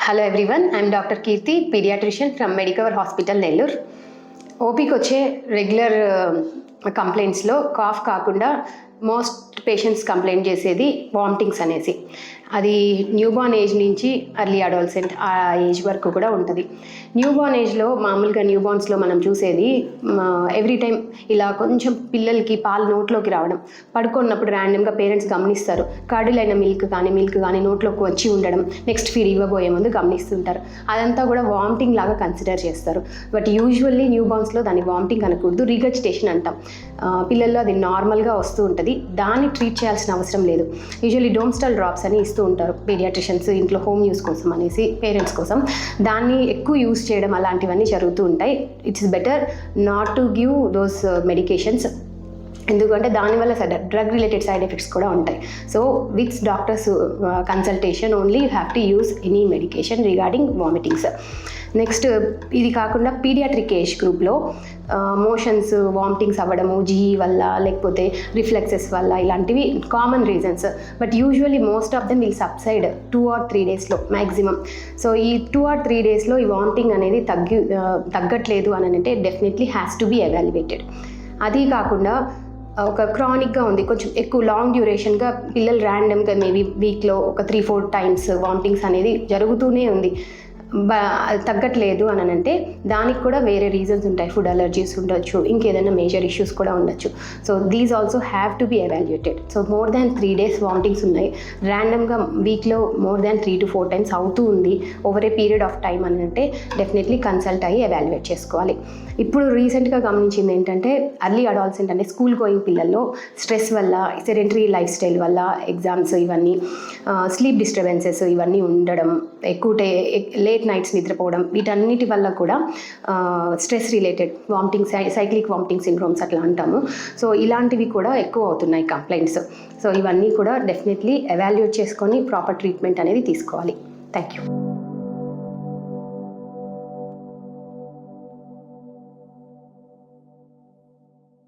Hello everyone, I am Dr. Kirti, pediatrician from Medicover Hospital, Nellore. ఓపీకి వచ్చే regular కంప్లైంట్స్లో cough కాకుండా most patients complaint చేసేది vomitings అనేసి. అది newborn age నుంచి early adolescent ఆ ఏజ్ వరకు కూడా ఉంటుంది. న్యూబార్న్ ఏజ్లో మామూలుగా న్యూబార్న్స్లో మనం చూసేది ఎవ్రీ టైం ఇలా కొంచెం పిల్లలకి పాలు నోట్లోకి రావడం, పడుకున్నప్పుడు ర్యాండమ్గా పేరెంట్స్ గమనిస్తారు. కర్డిలైన మిల్క్ కానీ నోట్లోకి వచ్చి ఉండడం, నెక్స్ట్ ఫీడ్ ఇవ్వబోయే ముందు గమనిస్తుంటారు. అదంతా కూడా వామిటింగ్ లాగా కన్సిడర్ చేస్తారు. బట్ యూజువల్లీ న్యూబార్న్స్లో దాన్ని వామిటింగ్ అనకూడదు, రిగర్జిటేషన్ అంటాం. పిల్లల్లో అది నార్మల్గా వస్తూ ఉంటుంది, దాన్ని ట్రీట్ చేయాల్సిన అవసరం లేదు. యూజువల్లీ డోమ్స్టాల్ డ్రాప్స్ అని ఇస్తూ ఉంటారు పీడియాట్రిషియన్స్ ఇంట్లో హోమ్ యూస్ కోసం అనేసి, పేరెంట్స్ కోసం. దాన్ని ఎక్కువ యూస్ చేయడం అలాంటివన్నీ జరుగుతూ ఉంటాయి. It's better not to give those medications, ఎందుకంటే దానివల్ల డ్రగ్ రిలేటెడ్ సైడ్ ఎఫెక్ట్స్ కూడా ఉంటాయి. So with doctors consultation only you have to use any medication regarding vomitings. Next ఇది కాకుండా పీడియాట్రిక్ ఏజ్ గ్రూప్లో మోషన్స్ వామిటింగ్స్ అవ్వడము జీఈ వల్ల లేకపోతే రిఫ్లెక్సెస్ వల్ల ఇలాంటివి common reasons. But usually most of them will subside 2 or 3 డేస్లో మ్యాక్సిమం. సో ఈ 2 or 3 డేస్లో ఈ వామిటింగ్ అనేది తగ్గట్లేదు అని అంటే definitely has to be evaluated. అది కాకుండా ఒక క్రానిక్గా ఉంది, కొంచెం ఎక్కువ లాంగ్ డ్యూరేషన్గా పిల్లలు ర్యాండమ్గా మేబీ వీక్లో ఒక 3-4 టైమ్స్ వామిటింగ్స్ అనేది జరుగుతూనే ఉంది, తగ్గట్లేదు అని అంటే దానికి కూడా వేరే రీజన్స్ ఉంటాయి. ఫుడ్ అలర్జీస్ ఉండొచ్చు, ఇంకేదైనా మేజర్ ఇష్యూస్ కూడా ఉండొచ్చు. So these also have to be evaluated. So more than 3 days vomitings ఉన్నాయి, ర్యాండమ్గా వీక్లో మోర్ దాన్ 3 to 4 times అవుతూ ఉంది over a period of time అని అంటే డెఫినెట్లీ కన్సల్ట్ అయ్యి ఎవాల్యుయేట్ చేసుకోవాలి. ఇప్పుడు రీసెంట్గా గమనించింది ఏంటంటే అర్లీ అడాల్సెంట్ అంటే స్కూల్ గోయింగ్ పిల్లల్లో స్ట్రెస్ వల్ల, సెడెంటరీ లైఫ్ స్టైల్ వల్ల, ఎగ్జామ్స్ ఇవన్నీ, స్లీప్ డిస్టర్బెన్సెస్ ఇవన్నీ ఉండడం, ఎక్కువ లేట్ నైట్స్ నిద్రపోవడం, వీటన్నిటి వల్ల కూడా stress related vomiting, cyclic vomiting syndromes అట్లా అంటాము. సో ఇలాంటివి కూడా ఎక్కువ అవుతున్నాయి కంప్లైంట్స్. సో ఇవన్నీ కూడా డెఫినెట్లీ ఎవాల్యుయేట్ చేసుకొని ప్రాపర్ ట్రీట్మెంట్ అనేది తీసుకోవాలి. Thank you.